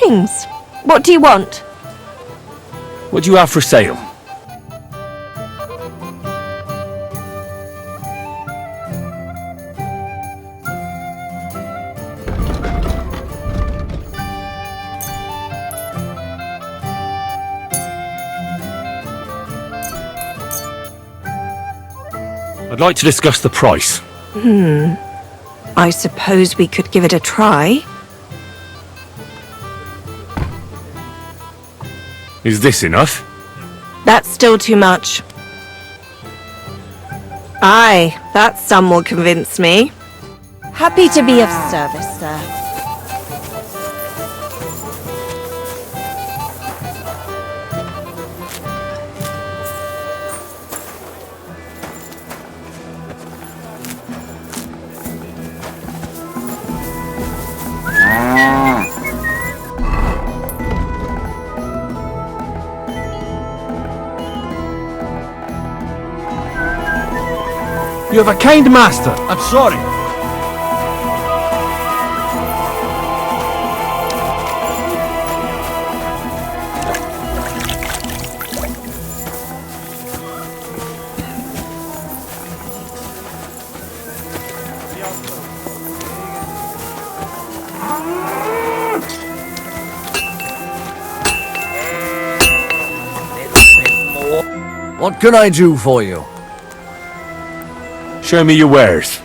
Greetings. What do you want? What do you have for sale? I'd like to discuss the price. I suppose we could give it a try. Is this enough? That's still too much. Aye, that sum will convince me. Happy to be of service, sir. You have a kind master. I'm sorry. What can I do for you? Show me your wares.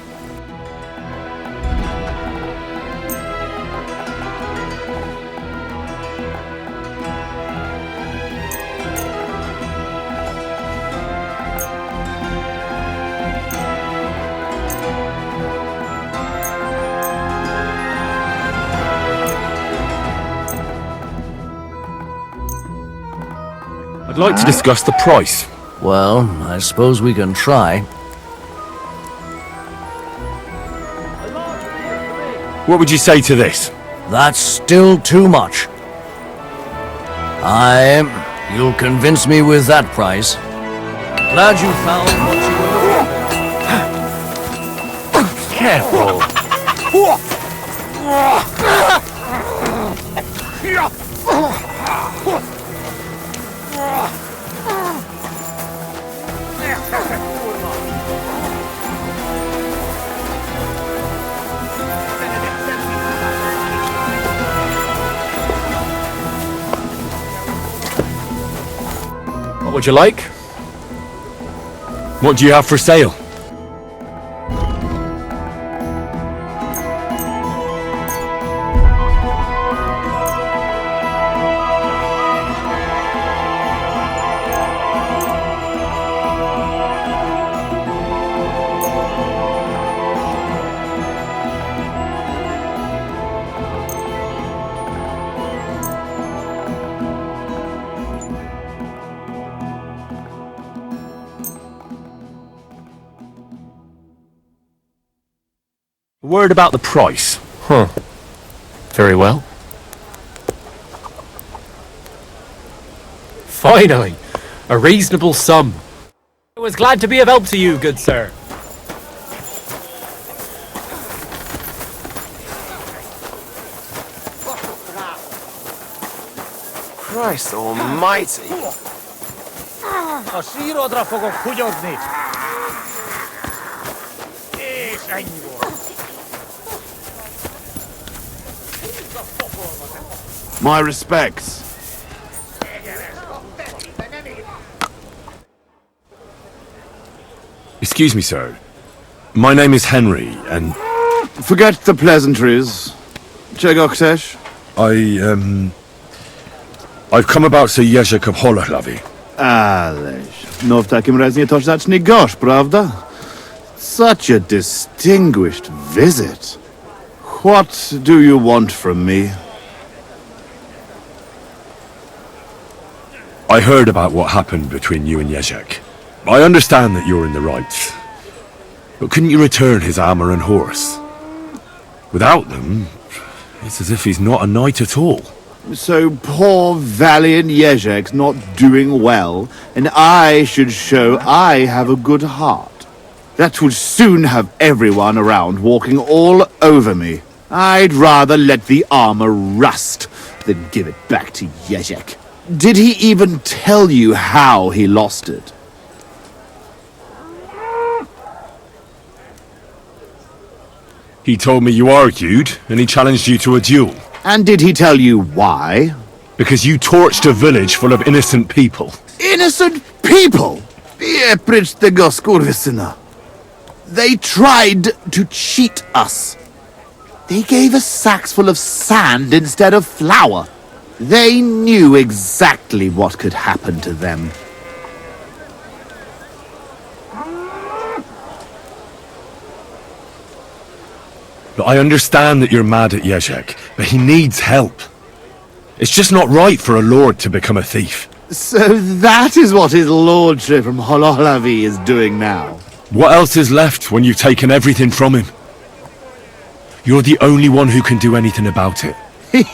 I'd like to discuss the price. Well, I suppose we can try. What would you say to this? That's still too much. You'll convince me with that price. Glad you found what you were looking for. Careful. What would you like? What do you have for sale? A word about the price. Huh. Very well. Finally! A reasonable sum. I was glad to be of help to you, good sir. Christ almighty. A sírodra fogok kutyogni! És ennyi volt. My respects. Excuse me, sir. My name is Henry, and Forget the pleasantries. Czego chcesz? I've come about Sir Jerzy Kapolahlavi. Ależ, no w takim razie to zacznij gorzh, prawda? Such a distinguished visit. What do you want from me? I heard about what happened between you and Jezek. I understand that you're in the right. But couldn't you return his armor and horse? Without them, it's as if he's not a knight at all. So poor valiant Jezek's not doing well, and I should show I have a good heart. That would soon have everyone around walking all over me. I'd rather let the armor rust then give it back to Jezek. Did he even tell you how he lost it? He told me you argued, and he challenged you to a duel. And did he tell you why? Because you torched a village full of innocent people. Innocent people! Piepryć tego skurwysyna. They tried to cheat us. They gave us sacks full of sand instead of flour. They knew exactly what could happen to them. But I understand that you're mad at Jezek, but he needs help. It's just not right for a lord to become a thief. So that is what his lordship from Hololavi is doing now. What else is left when you've taken everything from him? You're the only one who can do anything about it.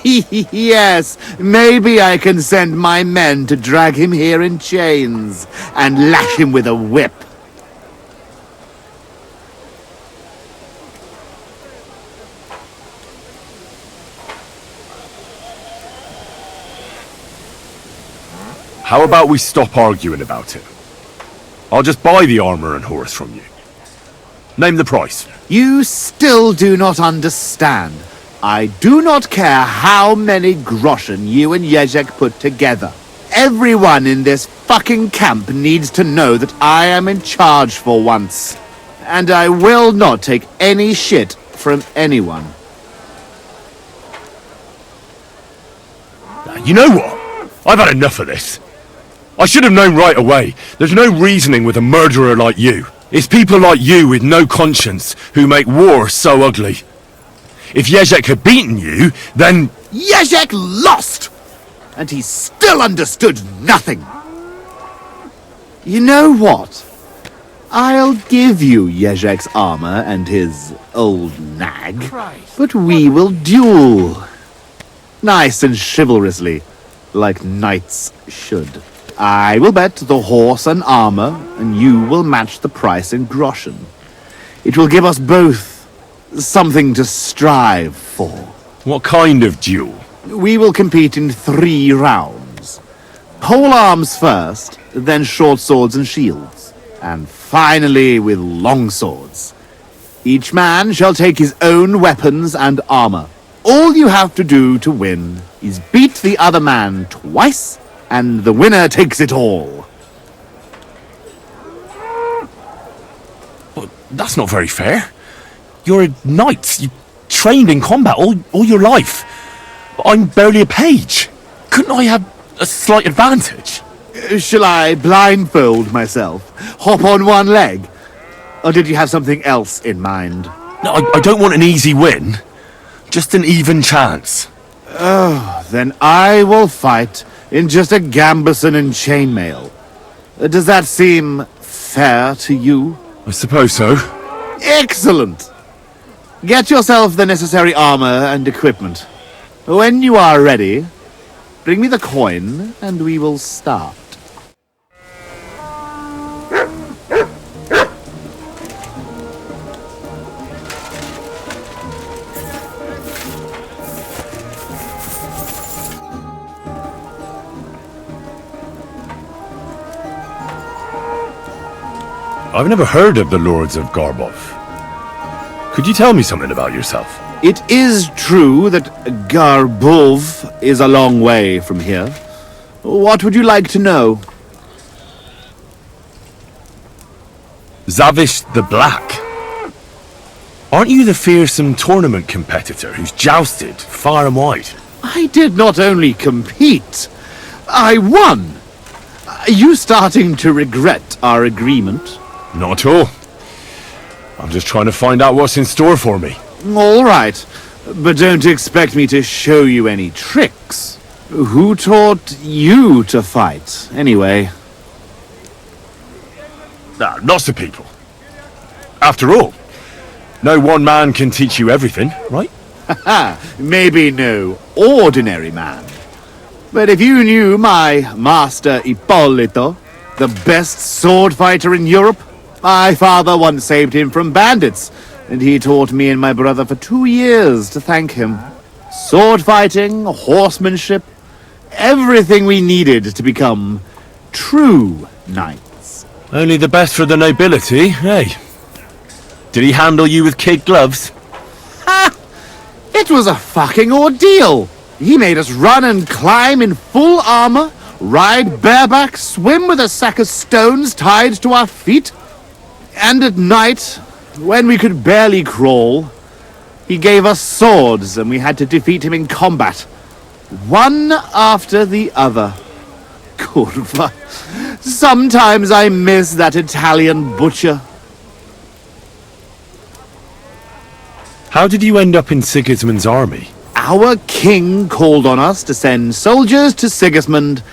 Yes, maybe I can send my men to drag him here in chains and lash him with a whip. How about we stop arguing about it? I'll just buy the armor and horse from you. Name the price. You still do not understand. I do not care how many groschen you and Jezek put together. Everyone in this fucking camp needs to know that I am in charge for once. And I will not take any shit from anyone. You know what? I've had enough of this. I should have known right away. There's no reasoning with a murderer like you. It's people like you with no conscience who make war so ugly. If Jezek had beaten you, then... Jezek lost! And he still understood nothing. You know what? I'll give you Jezek's armor and his old nag, but we will duel. Nice and chivalrously, like knights should. I will bet the horse and armor, and you will match the price in groschen. It will give us both something to strive for. What kind of duel? We will compete in 3 rounds. Pole arms first, then short swords and shields, and finally with long swords. Each man shall take his own weapons and armor. All you have to do to win is beat the other man twice, and the winner takes it all. But that's not very fair. You're a knight. You trained in combat all your life. I'm barely a page. Couldn't I have a slight advantage? Shall I blindfold myself? Hop on one leg? Or did you have something else in mind? No, I don't want an easy win. Just an even chance. Then I will fight in just a gambeson and chainmail. Does that seem fair to you? I suppose so. Excellent! Get yourself the necessary armor and equipment. When you are ready, bring me the coin and we will start. I've never heard of the Lords of Garbov. Could you tell me something about yourself? It is true that Garbov is a long way from here. What would you like to know? Zavish the Black. Aren't you the fearsome tournament competitor who's jousted far and wide? I did not only compete, I won. Are you starting to regret our agreement? Not at all. I'm just trying to find out what's in store for me. All right, but don't expect me to show you any tricks. Who taught you to fight, anyway? Lots of people. After all, no one man can teach you everything, right? Maybe no ordinary man. But if you knew my master Ippolito, the best sword fighter in Europe, my father once saved him from bandits, and he taught me and my brother for 2 years to thank him. Sword fighting, horsemanship, everything we needed to become true knights. Only the best for the nobility, eh? Did he handle you with kid gloves? It was a fucking ordeal. He made us run and climb in full armor, ride bareback, swim with a sack of stones tied to our feet. And at night, when we could barely crawl, he gave us swords and we had to defeat him in combat. One after the other. Kurva. Sometimes I miss that Italian butcher. How did you end up in Sigismund's army? Our king called on us to send soldiers to Sigismund,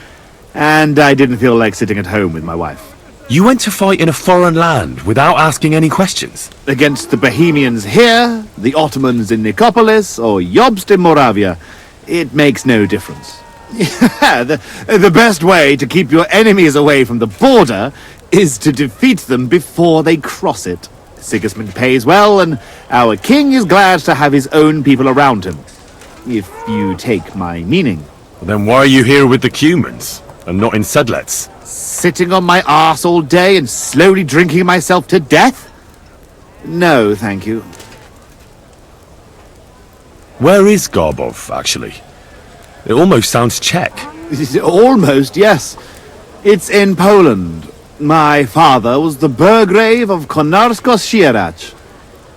and I didn't feel like sitting at home with my wife. You went to fight in a foreign land without asking any questions? Against the Bohemians here, the Ottomans in Nicopolis, or Jobst in Moravia, it makes no difference. The best way to keep your enemies away from the border is to defeat them before they cross it. Sigismund pays well, and our king is glad to have his own people around him. If you take my meaning. Well, then why are you here with the Cumans, and not in Sedlets? Sitting on my arse all day and slowly drinking myself to death? No, thank you. Where is Garbov, actually? It almost sounds Czech. Almost, yes. It's in Poland. My father was the Burgrave of Konarsko-Sierać.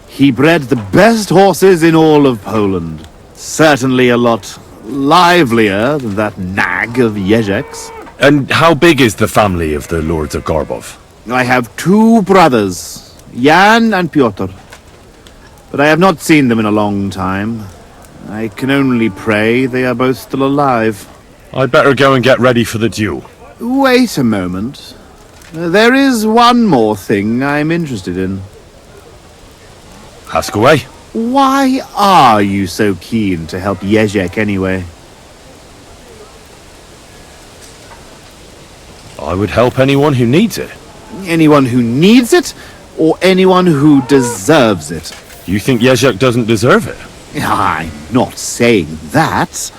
He bred the best horses in all of Poland. Certainly a lot livelier than that nag of Ježek's. And how big is the family of the Lords of Garbov? I have two brothers, Jan and Pyotr. But I have not seen them in a long time. I can only pray they are both still alive. I'd better go and get ready for the duel. Wait a moment. There is one more thing I'm interested in. Ask away. Why are you so keen to help Ježek anyway? I would help anyone who needs it. Anyone who needs it, or anyone who deserves it? You think Ježek doesn't deserve it? I'm not saying that.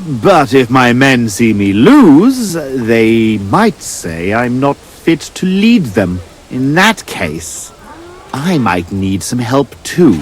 But if my men see me lose, they might say I'm not fit to lead them. In that case, I might need some help too.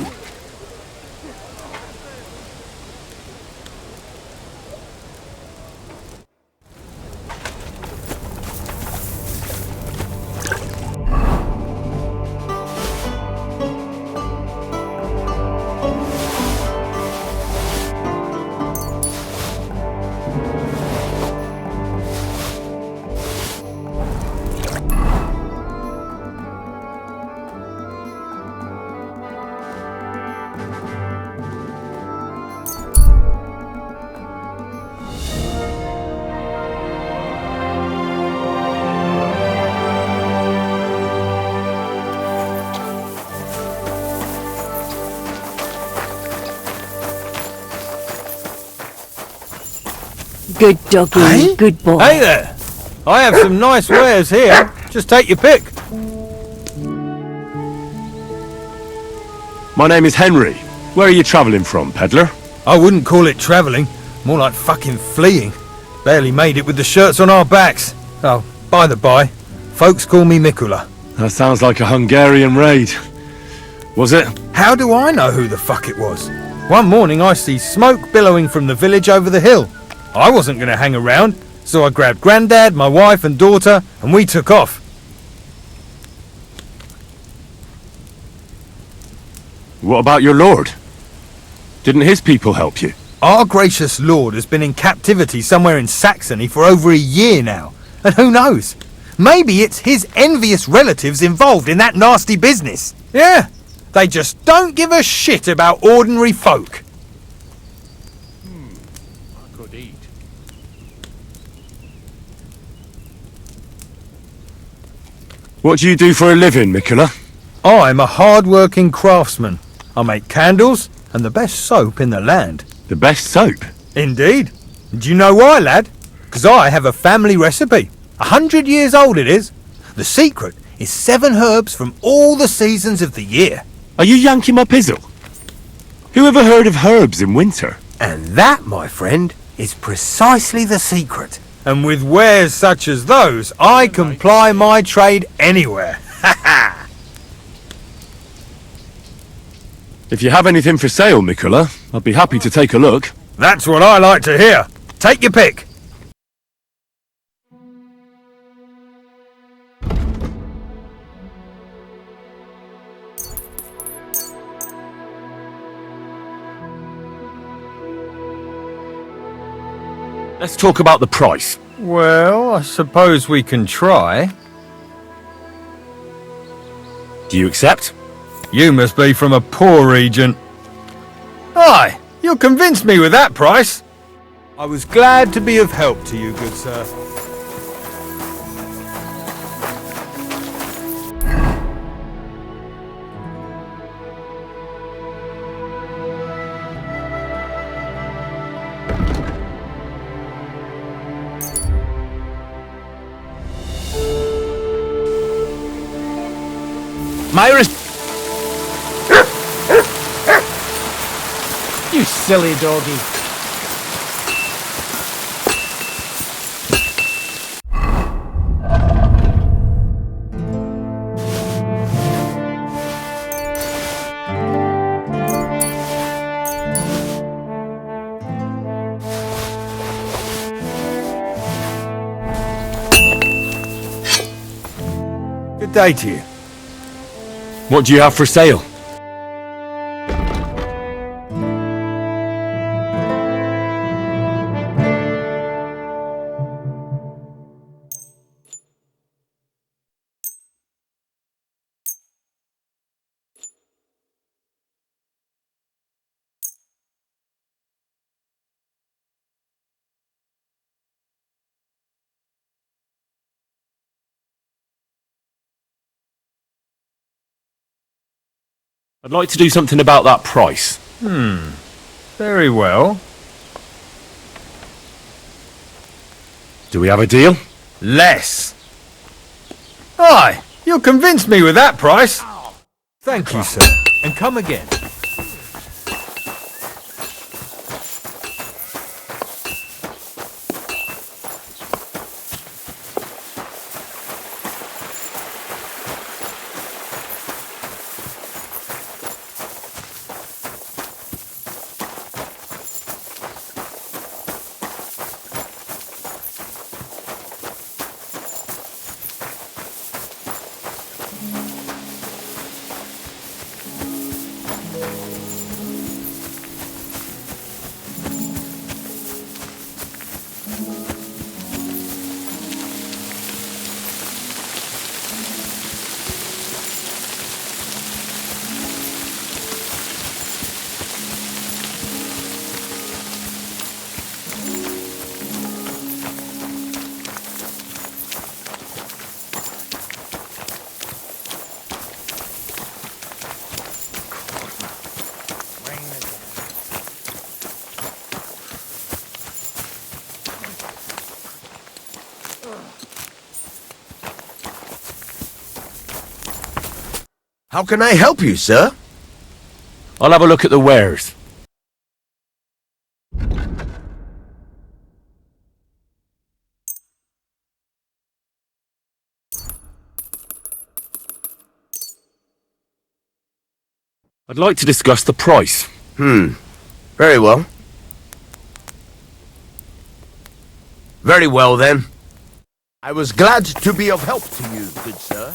Good doggy, Hey? good boy. Hey there! I have some nice wares here. Just take your pick. My name is Henry. Where are you travelling from, peddler? I wouldn't call it travelling. More like fucking fleeing. Barely made it with the shirts on our backs. Oh, by the by, folks call me Mikula. That sounds like a Hungarian raid. Was it? How do I know who the fuck it was? One morning I see smoke billowing from the village over the hill. I wasn't going to hang around, so I grabbed Grandad, my wife and daughter, and we took off. What about your lord? Didn't his people help you? Our gracious lord has been in captivity somewhere in Saxony for over a year now. And who knows? Maybe it's his envious relatives involved in that nasty business. Yeah, they just don't give a shit about ordinary folk. I could eat. What do you do for a living, Mikula? I'm a hard-working craftsman. I make candles and the best soap in the land. The best soap? Indeed. Do you know why, lad? Because I have a family recipe. 100 years old it is. The secret is 7 herbs from all the seasons of the year. Are you yanking my pizzle? Who ever heard of herbs in winter? And that, my friend, is precisely the secret. And with wares such as those, I can ply my trade anywhere. Ha ha! If you have anything for sale, Mikola, I'd be happy to take a look. That's what I like to hear. Take your pick. Let's talk about the price. Well, I suppose we can try. Do you accept? You must be from a poor region. Aye, you'll convince me with that price. I was glad to be of help to you, good sir. Myris! You silly doggy. Good day to you. What do you have for sale? I'd like to do something about that price. Very well. Do we have a deal? Less. Aye, you'll convince me with that price. Thank you, sir. And come again. How can I help you, sir? I'll have a look at the wares. I'd like to discuss the price. Very well. Very well, then. I was glad to be of help to you, good sir.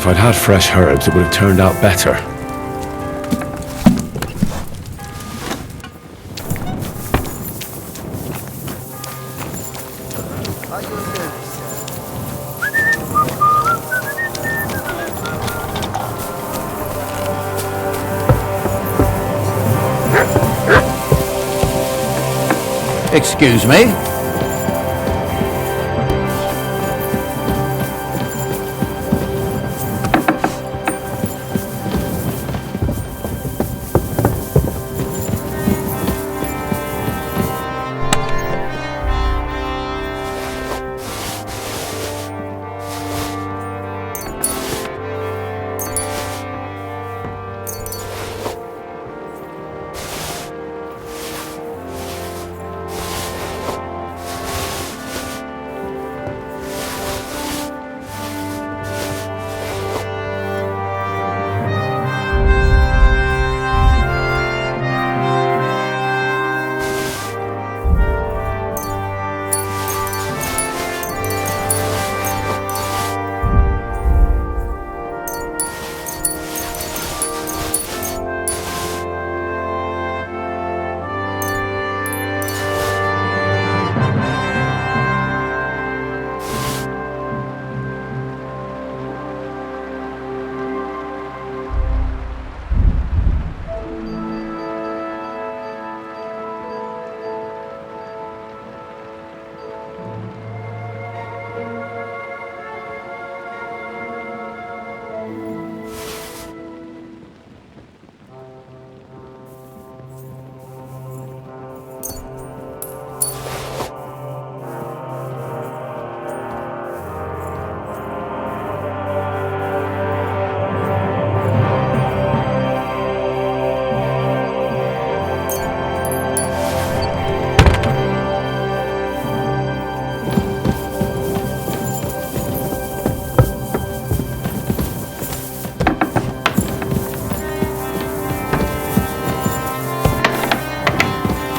If I'd had fresh herbs, it would have turned out better. Excuse me?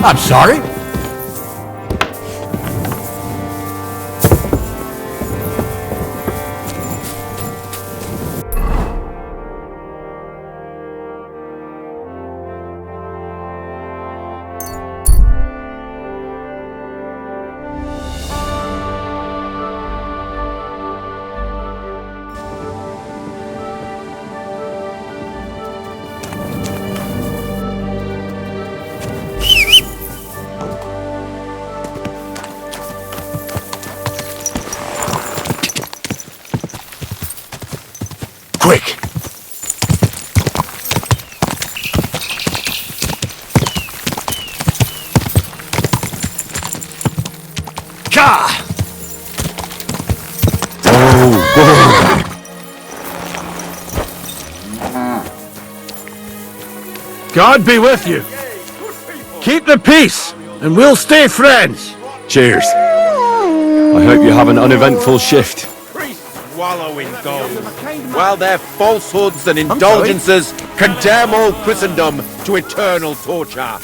I'm sorry? Quick! Ka! God be with you. Keep the peace, and we'll stay friends. Cheers. I hope you have an uneventful shift. Priests wallow in gold, while their falsehoods and indulgences condemn all Christendom to eternal torture.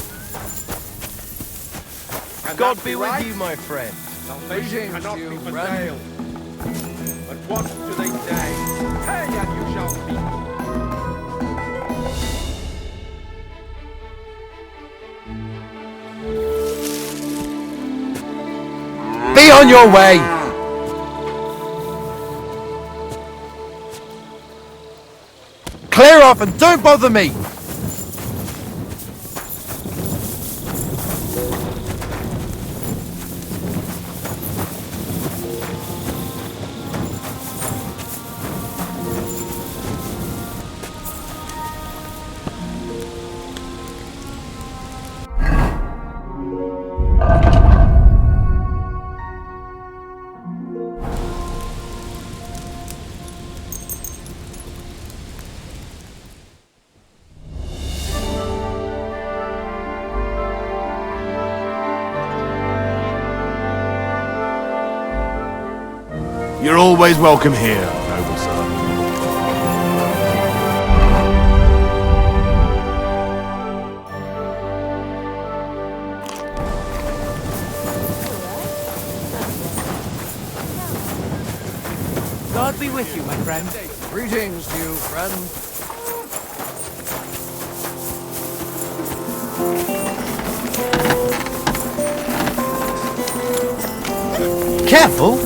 God be with you, my friend. Salvation cannot be for sale. But what do they say? Pay and you shall be. Be on your way! Clear off and don't bother me! You're always welcome here, noble sir. God be with you, my friend. Greetings to you, friend. Careful!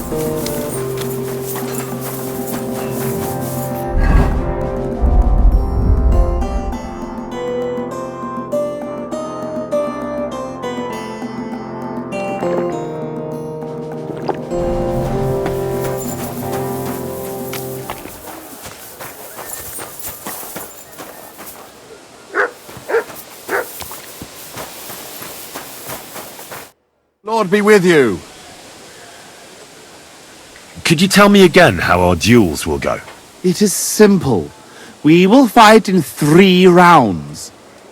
Lord be with you. Could you tell me again how our duels will go? It is simple. We will fight in 3 rounds.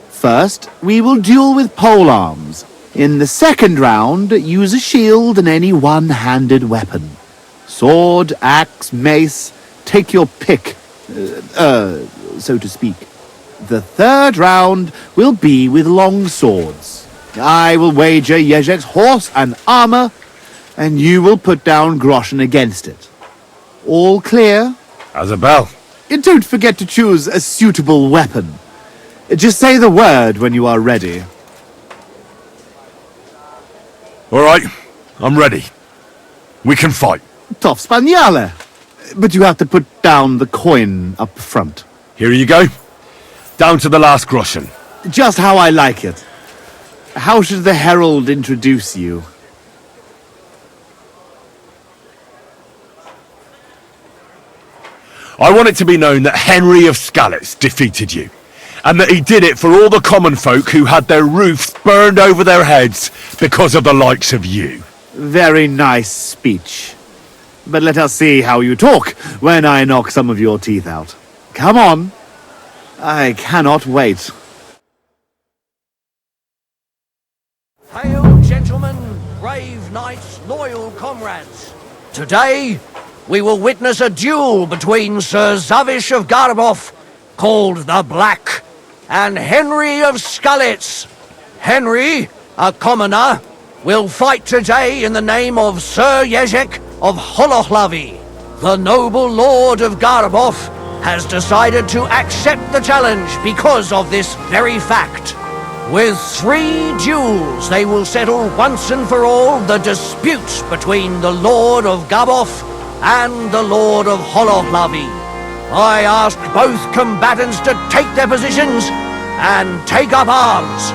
First, we will duel with polearms. In the second round, use a shield and any one-handed weapon. Sword, axe, mace, take your pick, so to speak. The third round will be with long swords. I will wager Yezhek's horse and armor, and you will put down groschen against it. All clear? As a bell. And don't forget to choose a suitable weapon. Just say the word when you are ready. All right, I'm ready. We can fight. Tough Spaniale. But you have to put down the coin up front. Here you go. Down to the last groschen. Just how I like it. How should the herald introduce you? I want it to be known that Henry of Skalitz defeated you, and that he did it for all the common folk who had their roofs burned over their heads because of the likes of you. Very nice speech. But let us see how you talk when I knock some of your teeth out. Come on. I cannot wait. Hail, gentlemen, brave knights, loyal comrades. Today, we will witness a duel between Sir Zavish of Garbov, called the Black, and Henry of Skalitz. Henry, a commoner, will fight today in the name of Sir Yezhek of Holohlavi. The noble lord of Garbov has decided to accept the challenge because of this very fact. With 3 duels, they will settle once and for all the dispute between the Lord of Garbov and the Lord of Holohlavi. I ask both combatants to take their positions and take up arms.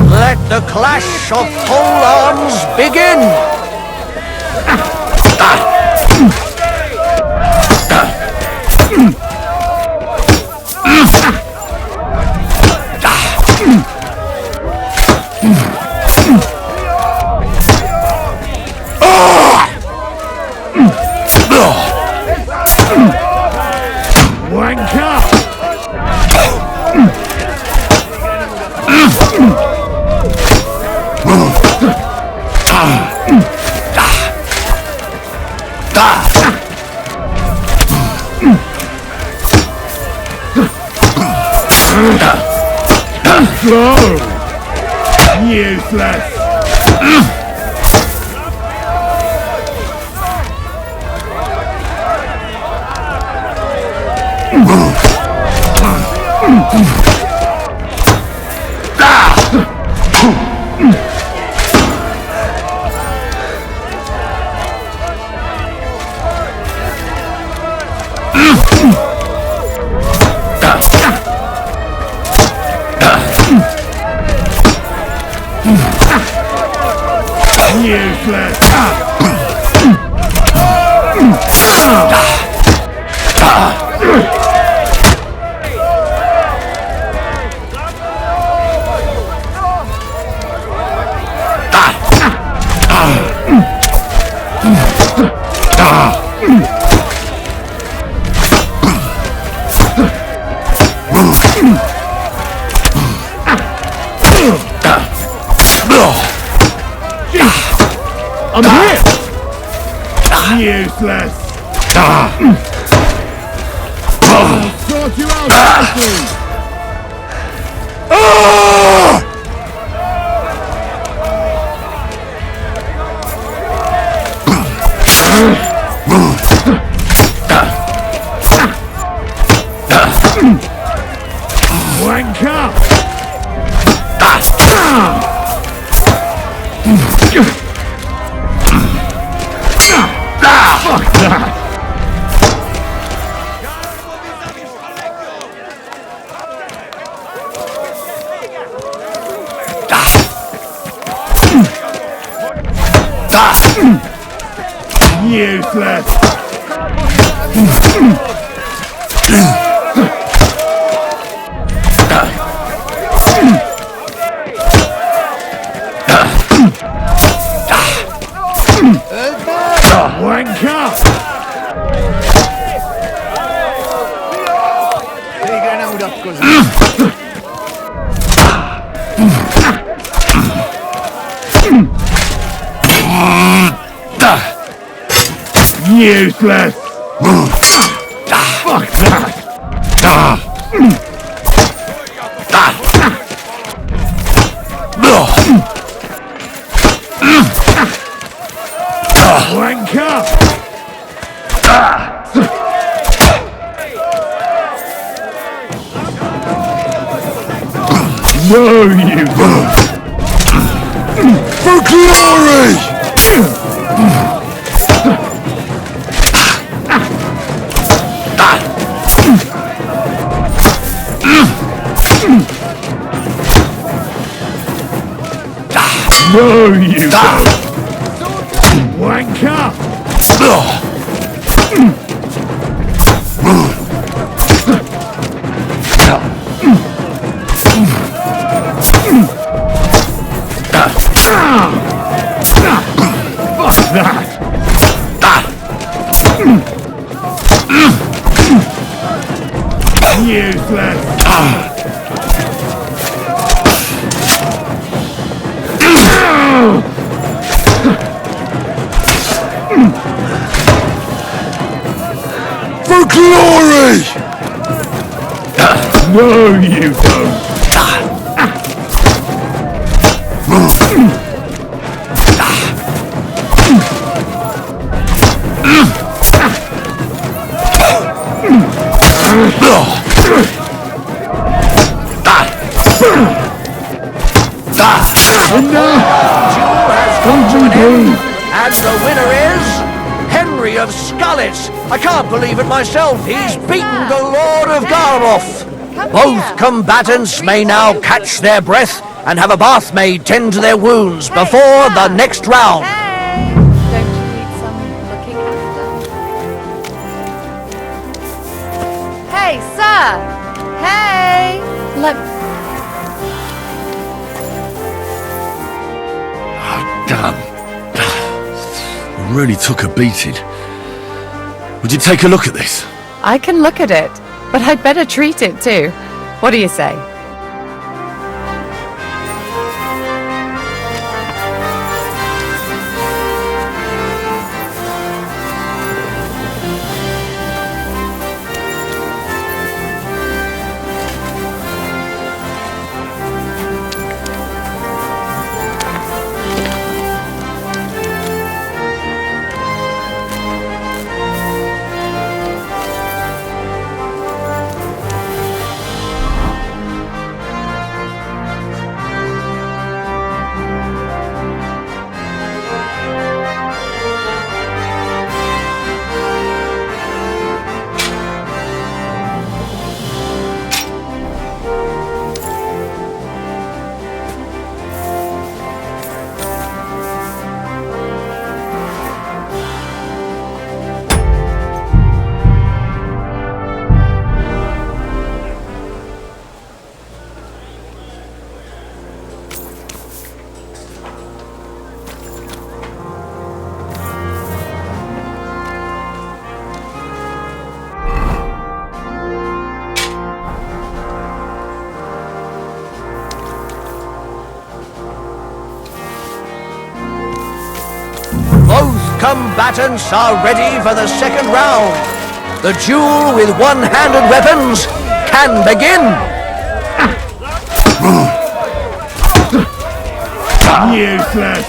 Let the clash of pole arms begin! Useless! Useless! I'll sort you out nicely! Wanker! Fuck that! Useless! Wanker! Useless! Fuck that! Wanker! No, you don't! For glory! No, you don't! Wanker! Fuck that! Useless! For glory! No, you don't! And the winner is Henry of Scullet. I can't believe it myself. He's beaten the Lord of Garboff. Both combatants may now catch their breath and have a bath maid tend to their wounds before the next round. Hey! Don't you need some looking after? Hey, sir! Hey! Damn. Really took a beating. Would you take a look at this? I can look at it, but I'd better treat it too. What do you say? combatants are ready for the second round. The duel with one-handed weapons can begin. Useless!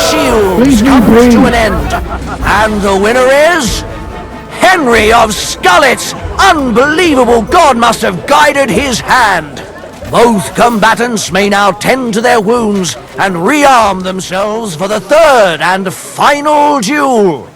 Shields comes to an end, and the winner is Henry of Skullet. Unbelievable! God must have guided his hand. Both combatants may now tend to their wounds and rearm themselves for the third and final duel.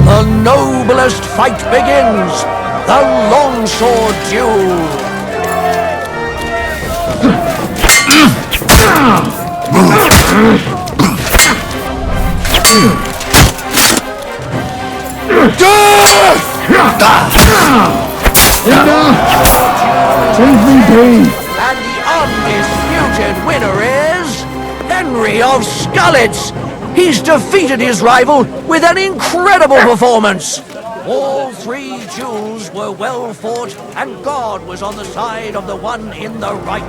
The noblest fight begins, the longsword duel. And the undisputed winner is Henry of Skullet. He's defeated his rival with an incredible performance. All three duels were well fought, and God was on the side of the one in the right.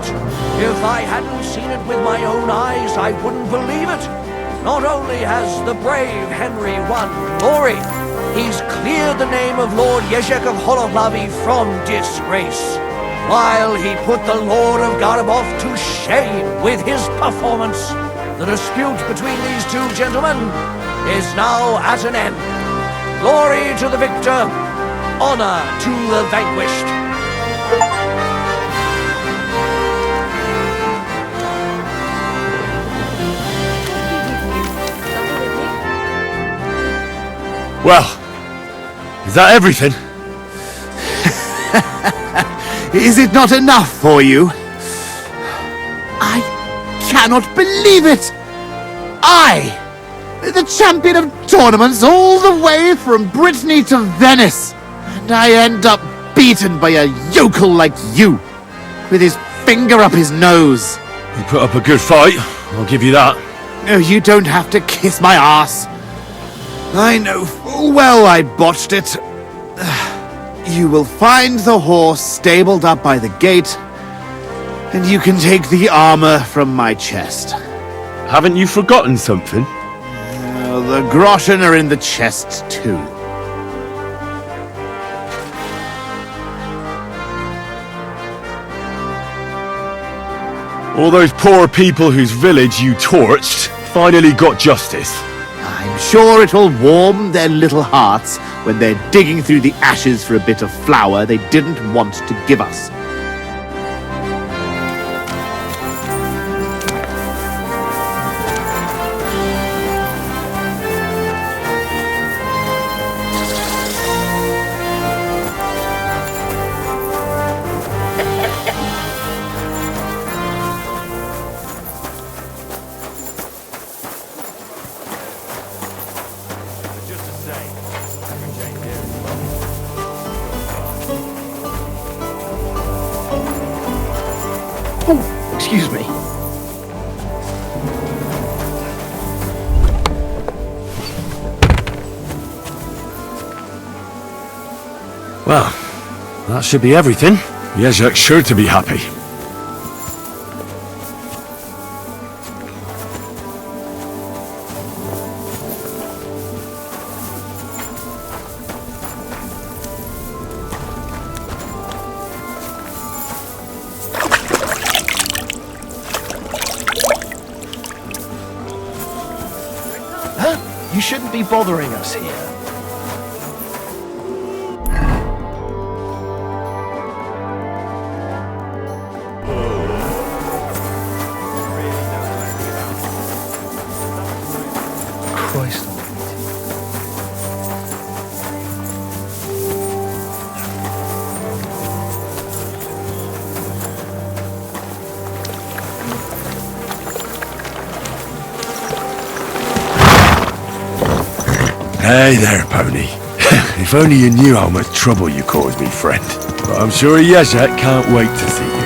If I hadn't seen it with my own eyes, I wouldn't believe it. Not only has the brave Henry won glory, he's cleared the name of Lord Yezhek of Holoclavi from disgrace, while he put the Lord of Garabov to shame with his performance. The dispute between these two gentlemen is now at an end. Glory to the victor, honor to the vanquished. Well, is that everything? Is it not enough for you? I cannot believe it! I, the champion of tournaments all the way from Brittany to Venice, and I end up beaten by a yokel like you, with his finger up his nose. You put up a good fight, I'll give you that. No, you don't have to kiss my ass. I know full well I botched it. You will find the horse stabled up by the gate, and you can take the armor from my chest. Haven't you forgotten something? The groschen are in the chest too. All those poor people whose village you torched finally got justice. I'm sure it will warm their little hearts when they're digging through the ashes for a bit of flour they didn't want to give us. Excuse me. Well, that should be everything. Jezek's sure to be happy. Huh? You shouldn't be bothering us here. Christ almighty. Hey there, pony. If only you knew how much trouble you caused me, friend. But I'm sure Jezek can't wait to see you.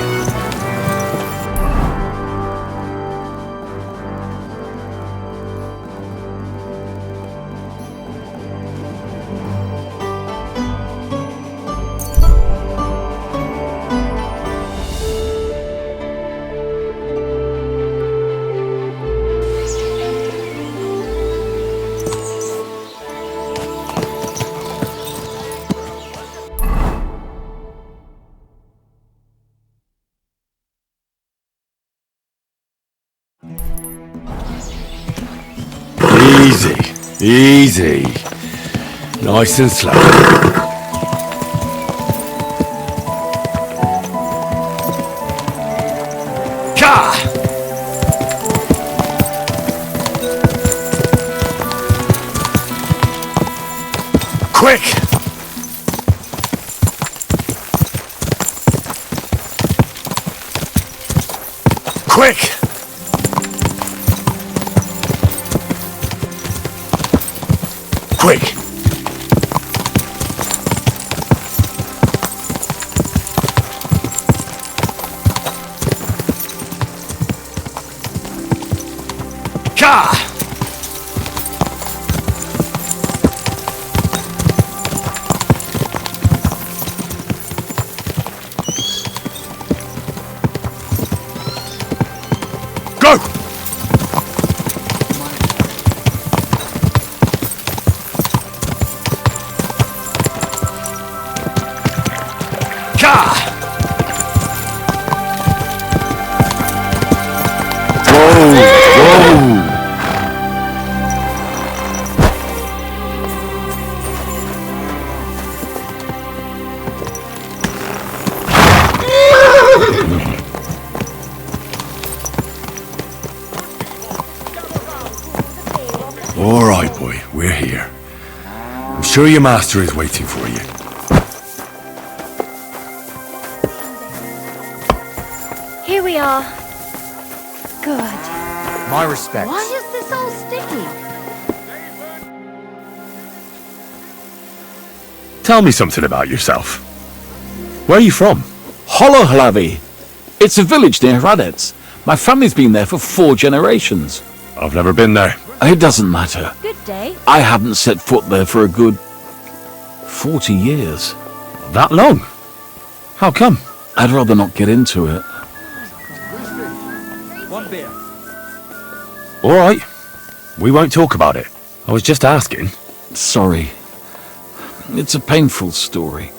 Easy, easy. Nice and slow. Ka! Quick! Quick! Quick! Ka! Go! All right, boy, we're here. I'm sure your master is waiting for you. Here we are. Good. My respects. Why is this all sticky? Tell me something about yourself. Where are you from? Holohlavi. It's a village near Hradec. My family's been there for 4 generations. I've never been there. It doesn't matter. Good day. I haven't set foot there for a good 40 years. That long? How come? I'd rather not get into it. One beer. All right. We won't talk about it. I was just asking. Sorry. It's a painful story.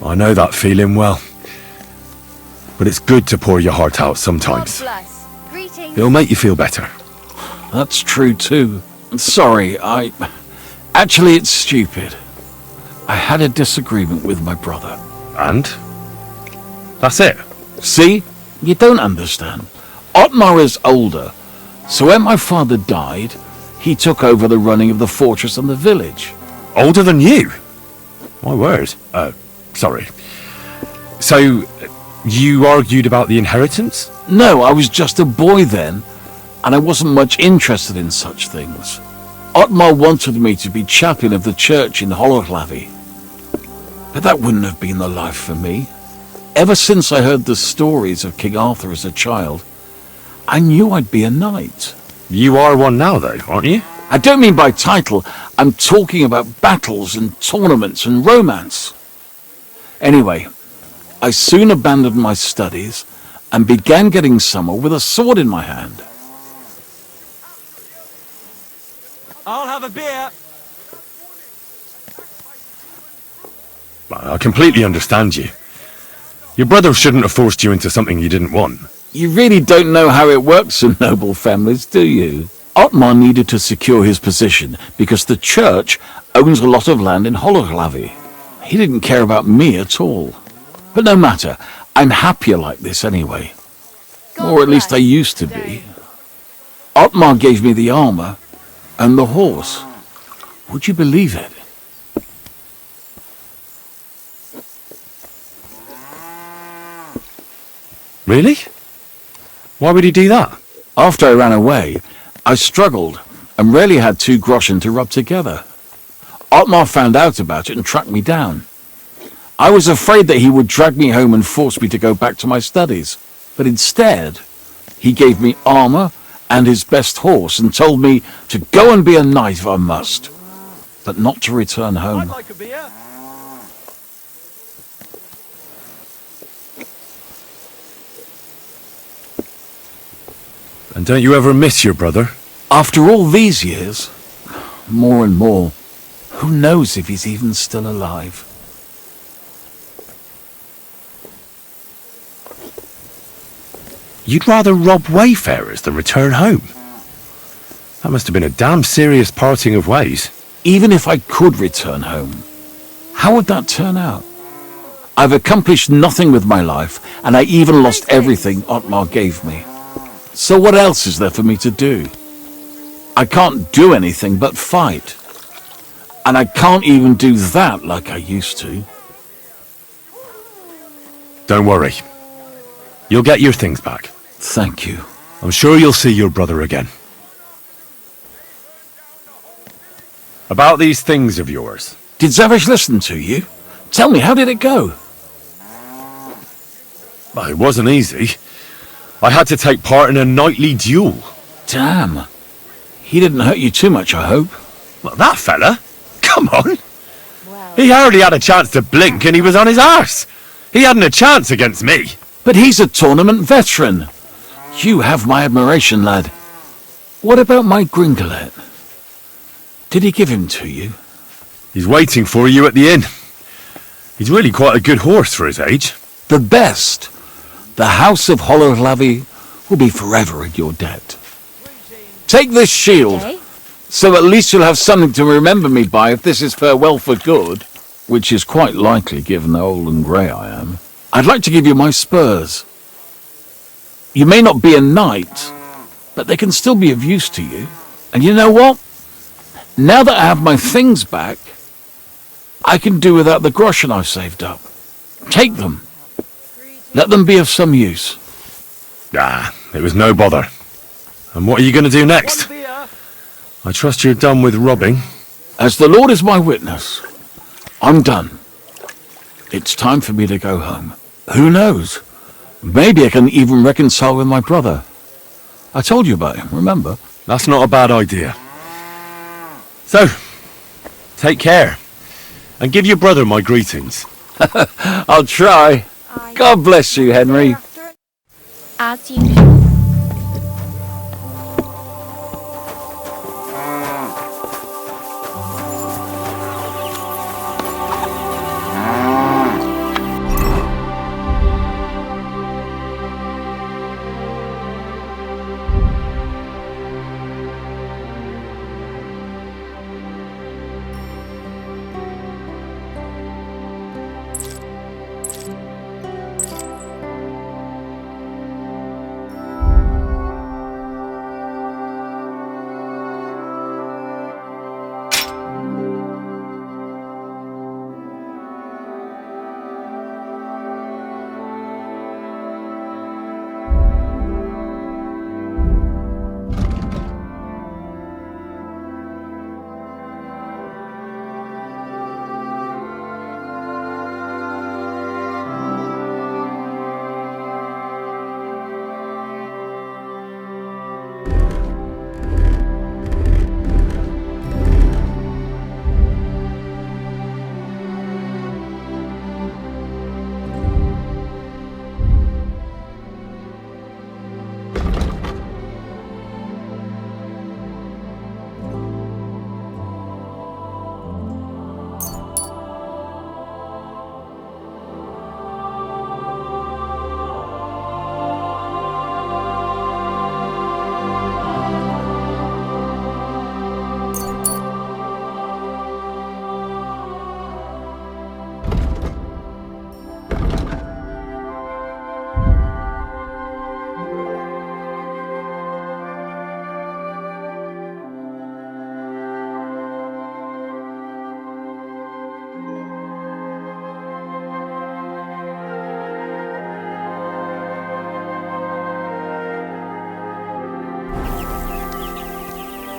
I know that feeling well. But it's good to pour your heart out sometimes. God bless. Greetings. It'll make you feel better. That's true too. Sorry, Actually, it's stupid. I had a disagreement with my brother. And? That's it? See? You don't understand. Otmar is older, so when my father died, he took over the running of the fortress and the village. Older than you? My word. Sorry. So, you argued about the inheritance? No, I was just a boy then, and I wasn't much interested in such things. Otmar wanted me to be chaplain of the church in Holohlavi. But that wouldn't have been the life for me. Ever since I heard the stories of King Arthur as a child, I knew I'd be a knight. You are one now, though, aren't you? I don't mean by title. I'm talking about battles and tournaments and romance. Anyway, I soon abandoned my studies and began getting summer with a sword in my hand. I'll have a beer. I completely understand you. Your brother shouldn't have forced you into something you didn't want. You really don't know how it works in noble families, do you? Otmar needed to secure his position because the church owns a lot of land in Hollowglavi. He didn't care about me at all. But no matter, I'm happier like this anyway. Or at least I used to be. Otmar gave me the armor and the horse. Would you believe it? Really? Why would he do that? After I ran away, I struggled and rarely had 2 groschen to rub together. Otmar found out about it and tracked me down. I was afraid that he would drag me home and force me to go back to my studies. But instead, he gave me armor and his best horse and told me to go and be a knight if I must, but not to return home. I'd like a beer. And don't you ever miss your brother? After all these years, more and more, who knows if he's even still alive? You'd rather rob wayfarers than return home? That must have been a damn serious parting of ways. Even if I could return home, how would that turn out? I've accomplished nothing with my life, and I even lost everything Otmar gave me. So what else is there for me to do? I can't do anything but fight. And I can't even do that like I used to. Don't worry. You'll get your things back. Thank you. I'm sure you'll see your brother again. About these things of yours. Did Zavish listen to you? Tell me, how did it go? Well, it wasn't easy. I had to take part in a knightly duel. Damn. He didn't hurt you too much, I hope. Well, that fella? Come on. He hardly had a chance to blink and he was on his arse. He hadn't a chance against me. But he's a tournament veteran. You have my admiration, lad. What about my Gringolet? Did he give him to you? He's waiting for you at the inn. He's really quite a good horse for his age. The best. The House of Hollowglavi will be forever in your debt. Take this shield, so at least you'll have something to remember me by if this is farewell for good, which is quite likely given how old and grey I am. I'd like to give you my spurs. You may not be a knight, but they can still be of use to you. And you know what? Now that I have my things back, I can do without the groschen I've saved up. Take them. Let them be of some use. Ah, it was no bother. And what are you going to do next? I trust you're done with robbing. As the Lord is my witness, I'm done. It's time for me to go home. Who knows? Maybe I can even reconcile with my brother. I told you about him, remember? That's not a bad idea. So, take care. And give your brother my greetings. I'll try. God bless you, Henry. As you